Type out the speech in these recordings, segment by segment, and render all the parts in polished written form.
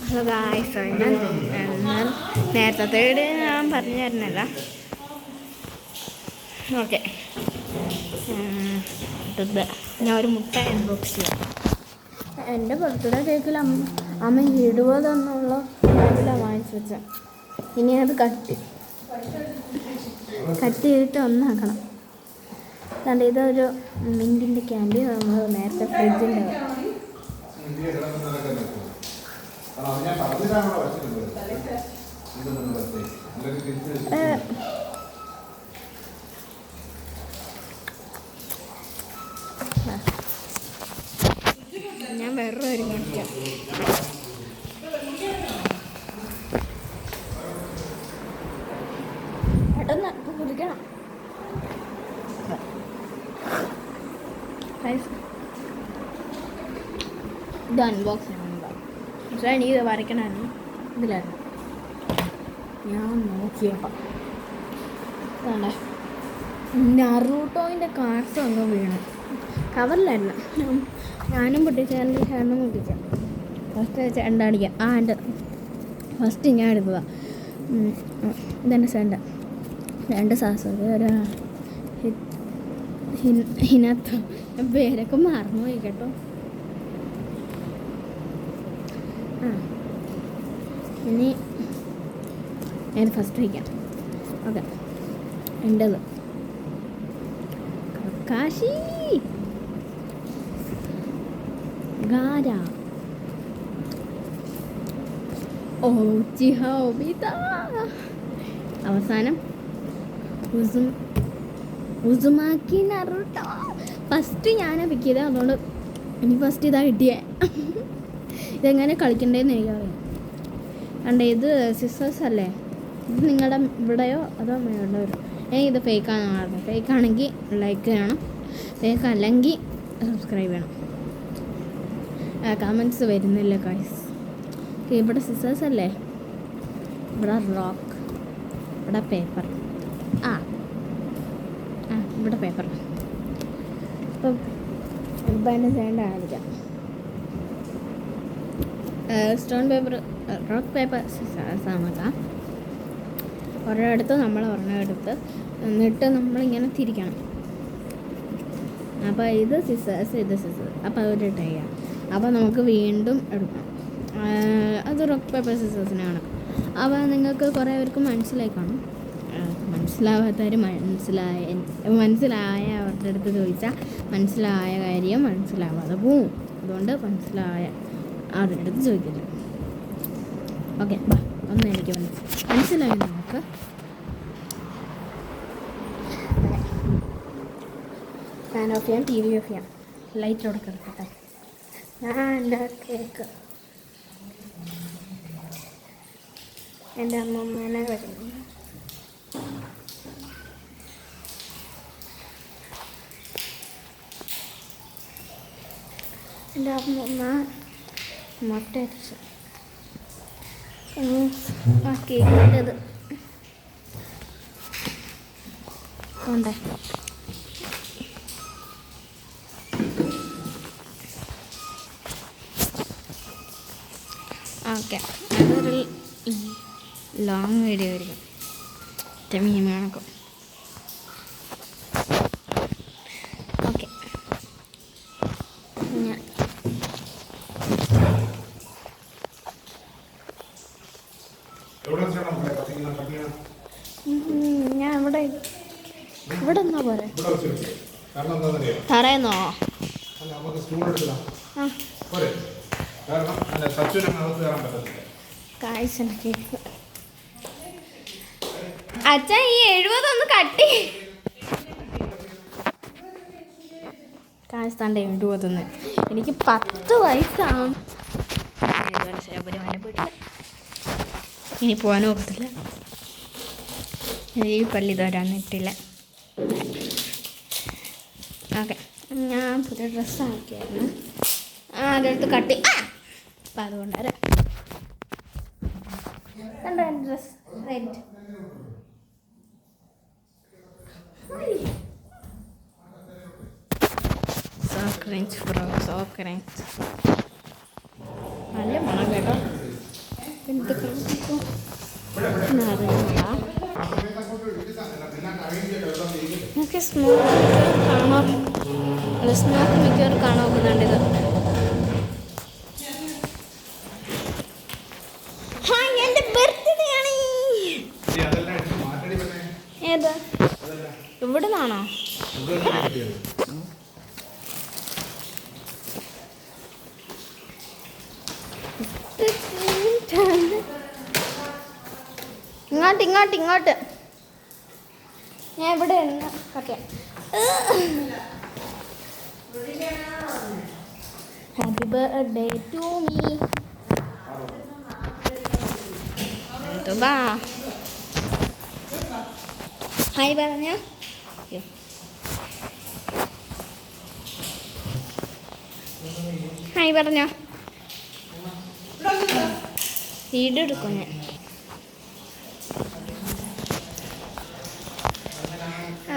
Hello guys, ഞാൻ നേരത്തെ ഞാൻ പറഞ്ഞു തരുന്നില്ല. ഓക്കെ, ഞാൻ ഒരു മുട്ട അൺബോക്സ് ചെയ്യാം. എൻ്റെ ബർത്ത്ഡേ കേക്കിൽ അമ്മ 70 എന്നുള്ള കേക്കിലാണ് വാങ്ങിച്ചു വെച്ചത്. ഇനി അത് കട്ട് ചെയ്തിട്ട് ഒന്നാക്കണം. അതുകൊണ്ട് ഇതൊരു മിൻറ്റിൻ്റെ ക്യാൻഡി നമ്മൾ നേരത്തെ ഫ്രിഡ്ജിൻ്റെ ഞാൻ വേറൊരു കാര്യം കാണിക്കാം. പെട്ടെന്ന് കുടിക്കണം. ഇത് അൺബോക്സ് ചെയ്യുന്നുണ്ടാവും. പക്ഷേ എനിക്ക് വരയ്ക്കണമായിരുന്നു, ഇതിലായിരുന്നു. ഞാൻ നോക്കിയപ്പോൾ അതാണ്ടേ നറൂട്ടോൻ്റെ കാർഡ്സ് അങ്ങ് വീണ്. കവറിലായിരുന്നു. ഞാനും പൊട്ടിച്ചേട്ടൻ്റെ ചേട്ടനും പൊട്ടിക്കാം. ഫസ്റ്റ് ചേട്ടൻ അടിക്കാം. എൻ്റെ ഫസ്റ്റ് ഞാൻ എടുത്തതാണ്. ഇതെൻ്റെ ചേട്ടൻ 2 സാസ്. ഒരു ഇതിനകത്ത് പേരൊക്കെ മറന്നുപോയി കേട്ടോ. ഇനി ഞാൻ ഫസ്റ്റ് വയ്ക്കാം. ഓക്കെ, എൻ്റെത് കാശി ഗാര അവസാനം ഉസുമാക്കി നറൂട്ടോ. ഫസ്റ്റ് ഞാനാ പിക്ക് ചെയ്തത്, അതുകൊണ്ട് എനിക്ക് ഫസ്റ്റ് ഇതാ കിട്ടിയേ. ഇതെങ്ങനെ കളിക്കണ്ടേന്ന് എനിക്കറിയാം. കണ്ടേ, ഇത് സിസ്റ്റേഴ്സ് അല്ലേ? ഇത് നിങ്ങളുടെ ഇവിടെയോ അതോ മേളിലോ വരും. ഇത് ഫേക്കാണെന്ന് പറഞ്ഞു. ഫേക്കാണെങ്കിൽ ലൈക്ക് ചെയ്യണം, ഫേക്ക് അല്ലെങ്കിൽ സബ്സ്ക്രൈബ് ചെയ്യണം. കമൻറ്റ്സ് വരുന്നില്ല ഗൈസ്. ഇവിടെ സിസ്റ്റേഴ്സ് അല്ലേ? ഇവിടെ റോക്ക്, ഇവിടെ പേപ്പർ. ഇവിടെ പേപ്പർ. ഇപ്പം എൻ്റെ ചേട്ടൻ ആയിരിക്കാം. Stone paper, rock paper scissors ആണക്കാം. ഒരെടുത്ത് നമ്മൾ ഒരെണ്ണെടുത്ത് എന്നിട്ട് നമ്മളിങ്ങനെ തിരിക്കണം. അപ്പോൾ ഇത് സിസ്റ്റേഴ്സ്, ഇത് സിസ്റ്റേഴ്സ്. അപ്പോൾ അതൊരു ട്രൈ ചെയ്യാം. അപ്പോൾ നമുക്ക് വീണ്ടും എടുക്കണം. അത് റോക്ക് പേപ്പർ സിസ്റ്റേഴ്സിനാണ്. അപ്പോൾ നിങ്ങൾക്ക് കുറേ പേർക്ക് മനസ്സിലായി കാണും. മനസ്സിലാവാത്തവർ മനസ്സിലായ അവരുടെ അടുത്ത് ചോദിച്ചാൽ മനസ്സിലായ കാര്യം മനസ്സിലാവാതെ പോവും. അതുകൊണ്ട് മനസ്സിലായ അവരുടെ അടുത്ത് ചോദിക്കില്ല. ഓക്കെ, ഒന്ന് എനിക്ക് മനസ്സിലായി. നമുക്ക് ഫാൻ ഓഫ് ചെയ്യാം, TV ഓഫ് ചെയ്യാം, ലൈറ്റ് കൊടുക്കട്ടെ. ഞാൻ എൻ്റെ കേക്ക് എൻ്റെ അമ്മമ്മേനെ വരുന്നു. എൻ്റെ അമ്മമ്മ മുട്ട അടിച്ചു. ആ കേക്കിൻ്റെത് ഉണ്ടേ. ഓക്കെ, അതൊരു ലോങ് വീഡിയോ ആയിരിക്കും. മീൻ കണക്കും. ഓക്കെ, ഞാൻ ഇവിടെ എന്നാ പോരെ തറയുന്നോ? കേക്ക് അച്ഛൻ ഈ 70 ഒന്ന് കട്ടി കാശ് 70. എനിക്ക് 10 വയസ്സാണ്. ശബരിമല പോയിട്ടില്ല, ഇനി പോകാനും ഒക്കത്തില്ല. ഈ പള്ളി തരാനിട്ടില്ല. ഓക്കെ, ഞാൻ പുതിയ ഡ്രസ്സ് ആക്കിയായിരുന്നു. അതെടുത്ത് കട്ടി. അപ്പം അതുകൊണ്ടര കണ്ടോ എൻ്റെ dress red. So crunch bro, so crunch. നല്ല മണം കേട്ടോ. അറിഞ്ഞൂടാ. എനിക്ക് സ്മോക്ക് കാണാൻ സ്മോക്ക് മിക്കവാറും കാണാൻ നോക്കുന്നുണ്ട്. എന്റെ ബർത്ത്ഡേ ആണ്. ഏതാ ഇവിടെ നിന്നാണോ? ഇങ്ങോട്ട് ഇങ്ങോട്ട് ഇങ്ങോട്ട് ഞാൻ ഇവിടെ കട്ടിയാ. Happy birthday to me. ബാ ഹായ് പറഞ്ഞ ഹായ് പറഞ്ഞോ. വീഡിയോ എടുക്കും ഞാൻ.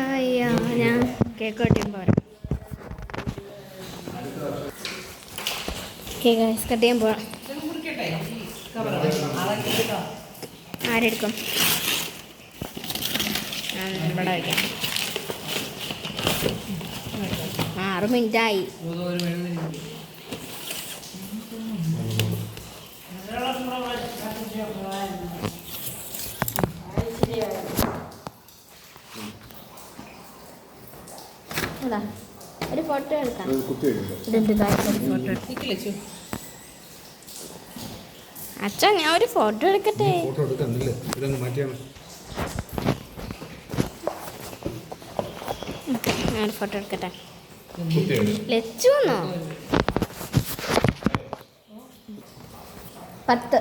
അയ്യോ ഞാൻ കേക്ക് കട്ടിയും പോരാ. കേക്ക് കട്ട് ചെയ്യാൻ പോവാം. ആരെടുക്കും? ഇവിടെ വയ്ക്കാം. 6 മിനിറ്റായി. അതാ ഒരു ഫോട്ടോ എടുക്കാം. അച്ഛാ ഞാൻ ഒരു ഫോട്ടോ എടുക്കട്ടെ. ഞാൻ ഫോട്ടോ എടുക്കട്ടെ. ലച്ചുന്നോ 10.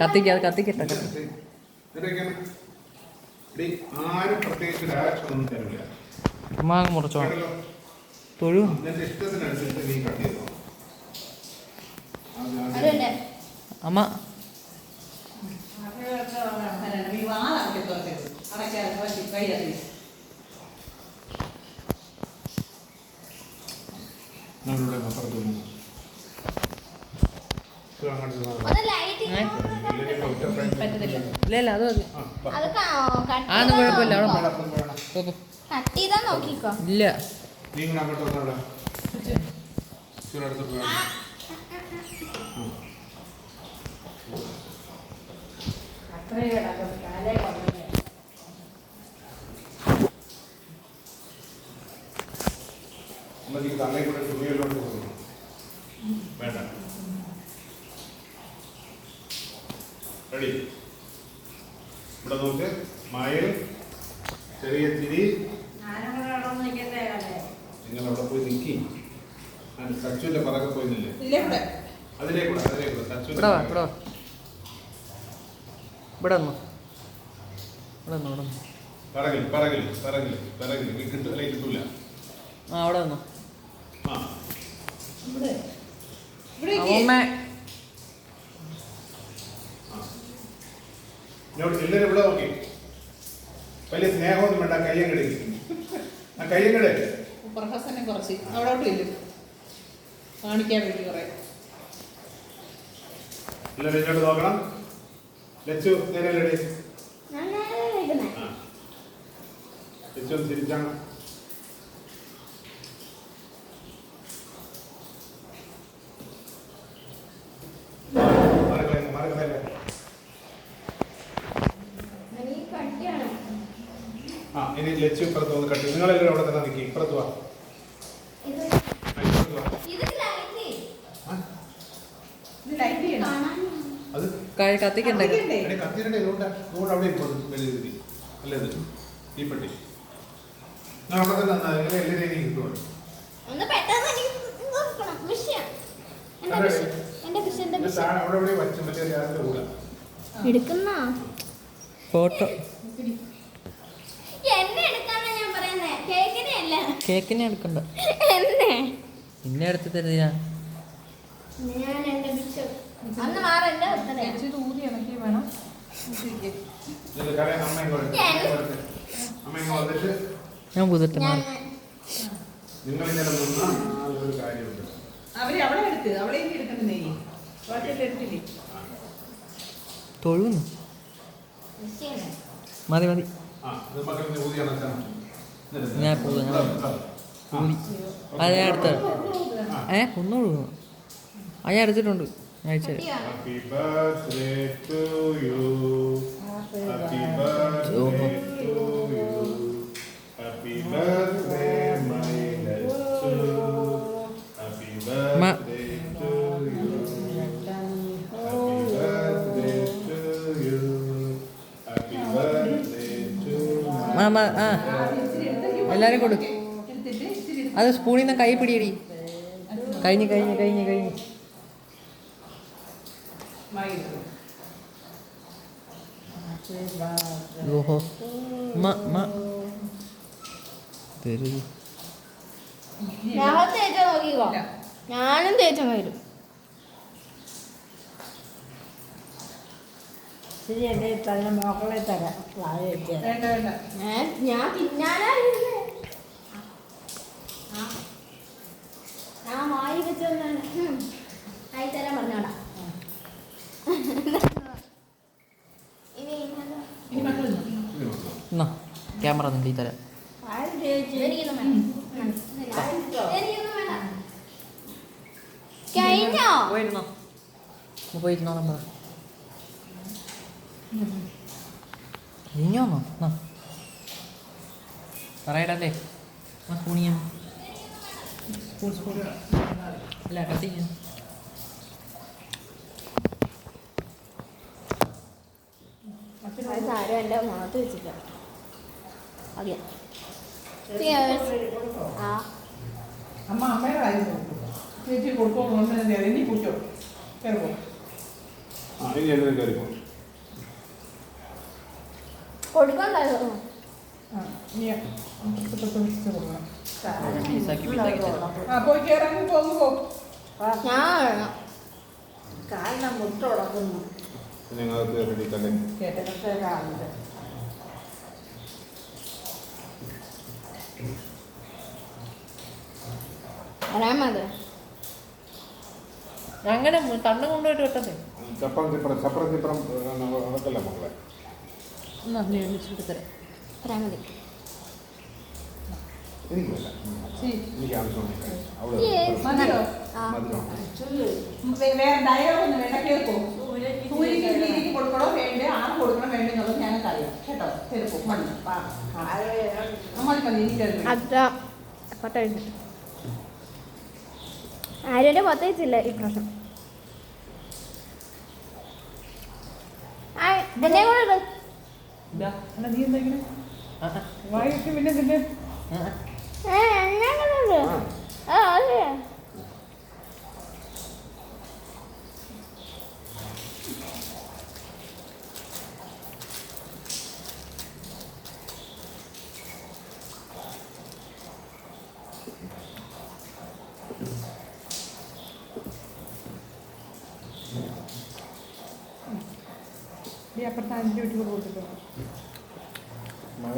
കത്തിക്കട്ടെ. മുറിച്ചോ തൊഴു അമ്മ. ഇല്ല അത് അതൊന്നും കുഴപ്പമില്ല. ഇല്ല വേണ്ട. റെഡി? ഇവിടെ നോക്ക്. മയിൽ ചെറിയ തിരി. നിങ്ങൾ അവിടെ പോയി നിൽക്കി. സച്ചുവിന്റെ പറക്കെ പോയില്ലേ? അതിലേക്കൂടെ സച്ചുവിന്റെ പറകില് കിട്ടൂല. അവിടെ വന്നു. എല്ലാവരും ഇവിടെ നോക്കി. വലിയ സ്നേഹമൊന്നും വേണ്ട. കയ്യങ്ങട് കയ്യങ്ങട് പ്രഹസനം കുറച്ച് അവിടോട്ട് ഇല്ല കാണിക്കാൻ വേണ്ടി കുറെ. എല്ലാവരും ഇങ്ങോട്ട് നോക്കണം. ലച്ചു നേരെ ലച്ചു തിരിച്ചാണ്. ഇനി ലച്ചു ഇപ്പുറത്ത് വന്ന് കട്ടി. നിങ്ങളെല്ലാവരും അവിടെ തന്നെ നിൽക്കി. ഇപ്പുറത്ത് വാ. അത് കത്തിക്കണ്ടേ? കത്തിരണ്ടേ? ഇതുകൊണ്ട് അവിടെ അല്ലേ ഈ പെട്ടി? ഞാൻ അവിടെ തന്നെ എല്ലാവരെയും കിട്ടുവാണ്. അവിടെ എവിടെ വച്ചു മറ്റേ ഗ്യാസിന്റെ കൂടെ എടുക്കുന്ന ഫോട്ടോ കേക്കിനെ എടുക്കണ്ട. പിന്നെ എടുത്ത് തരുന്ന ഊതി ഇണക്കി വേണം. അമ്മ ഇങ്ങ് വന്നിട്ട് ഞാൻ പുതിട്ട് നിങ്ങൾ ഇങ്ങനെ നിന്നാ ഒരു കാര്യമുണ്ട്. അവരെ അവളെ എടുത്ത് അവളെ ഇനി എടുക്കണ്ടേ വാട്ടിട്ട് എടുത്തില്ലേ തൊഴുന്നു മതി മതി ആ ഇത് മക്കളിന് ഊതി അടച്ചാണ്. ഞാൻ ഊതി അത് ഞാൻ എടുത്ത ഒന്നുള്ളൂ അത് ഞാൻ എടുത്തിട്ടുണ്ട് ഞാൻ അയച്ചു Happy birthday to you. Happy birthday to you. Happy birthday, my Letsu. Happy birthday to you. Happy birthday to you. Happy birthday to mama ആ എല്ലാവരും കൊടു എടുത്തിട്ട് ഇച്ചിരി അത് സ്പൂണിൽ നിന്ന് കൈ പിടിയടി കഴിഞ്ഞ് കഴിഞ്ഞ് കഴിഞ്ഞ് കഴിഞ്ഞ് മൈദ ഓഹോ തരൂ ഞാൻ തേച്ച നോക്കിക്കോ. ഞാനും തേച്ചങ്ങ് വരും. ശരി എൻ്റെ തന്നെ മോക്കളെ തരാം വാഴ വെച്ചാൽ വേണ്ട വേണ്ട ഞാൻ തിന്നാനായിരുന്നേ. ഞാൻ വായി വെച്ചോണ്ടാണ് ആയി തരാൻ പറഞ്ഞോടാ. ഇനി ഇനി മക്കൾ എന്നാ ക്യാമറ നീ തരാം എനിക്കൊന്നും വേണ്ട. എനിക്കൊന്നും വേണ്ട. കഴിഞ്ഞോ? പോയിരുന്നോ പോയിരുന്നോ നമ്മൾ കഴിഞ്ഞോന്നോ എന്നാ പറയടല്ലേ സ്പൂണിയാ അല്ല കത്തിക്കാൻ അത് സാരം എൻ്റെ മുഖത്ത് വെച്ചില്ല. അതെ ആ അമ്മ അമ്മയുടെ കാര്യം നോക്കും ചേച്ചി കൊടുക്കോ ഇനി കുറ്റോ കേൾക്കോ ആ ഇനി എല്ലാവരും കയറിപ്പോ. കൊടുക്കണ്ടായിരുന്നു. ആ ഇനി കൊടുക്കണം പീസാക്കി പീസാക്കി തരാം ആ പോയി കയറാൻ പോകുമ്പോ ഞാൻ കാരണം മുട്ട ഉടക്കുന്നു നിങ്ങൾക്ക് റെഡി തന്നെ. കേട്ടൊക്കെ കാണുന്നത് പറയാൻ മതി. അങ്ങനെ കണ്ണ് കൊണ്ടുപോയിട്ട് വെട്ടത്തെ ചപ്പറം ചിപ്പറം അതൊക്കെയല്ല മക്കളെ. എന്നാ നീ എണ്ണിച്ചിട്ട് തരാം പറയാൻ മതി. എനിക്കില്ല, എനിക്ക് ആവശ്യമുണ്ട്. അവിടെ മതിയോ ആ മധുരം വേറെ ഡയലോഗൊന്നും വേണ്ട കേൾക്കോ സൂര്യക്ക് കൊടുക്കണോ വേണ്ടേ ആണ് കൊടുക്കണോ വേണ്ടെന്നുള്ളത് ഞങ്ങൾക്ക് അറിയാം കേട്ടോ കേൾക്കോ മതി മതി മതി ഇനി കേൾക്കും അത്ര പത്ത ആരുടെ പത്ത വെച്ചില്ല ഈ പ്രാവശ്യം. എന്നെ കൂടെ ഇട്. ഇതാ എന്നാ നീ എന്താ ഇങ്ങനെ ആ വായിട്ട് പിന്നെ ഇതിന്റെ ആ എന്നെ കൂടെ ഇട്. ആ അതെ ഈ അപ്പുറത്ത് അഞ്ച് വീട്ടിൽ കൊടുത്തിട്ടോ മഴ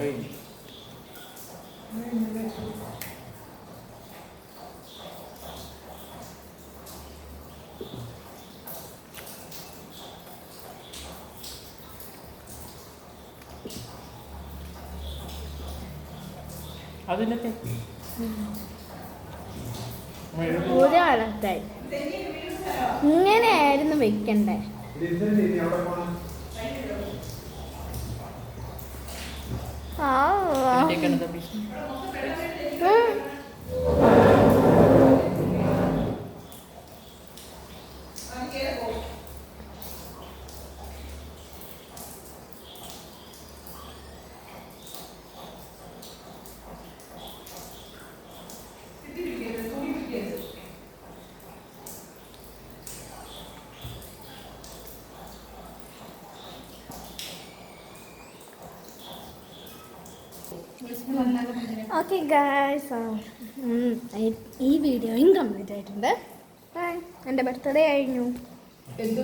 അതിനത്തെ ഒരാളത്തായി ഇങ്ങനെയായിരുന്നു വെക്കണ്ടേ. ആ ഇതിൻ്റെയൊക്കെ പീസ് ഓക്കെ ഗായ്സ്, ഈ വീഡിയോയും കംപ്ലീറ്റ് ആയിട്ടുണ്ട്. എൻ്റെ ബർത്ത്ഡേ കഴിഞ്ഞു. എന്ത്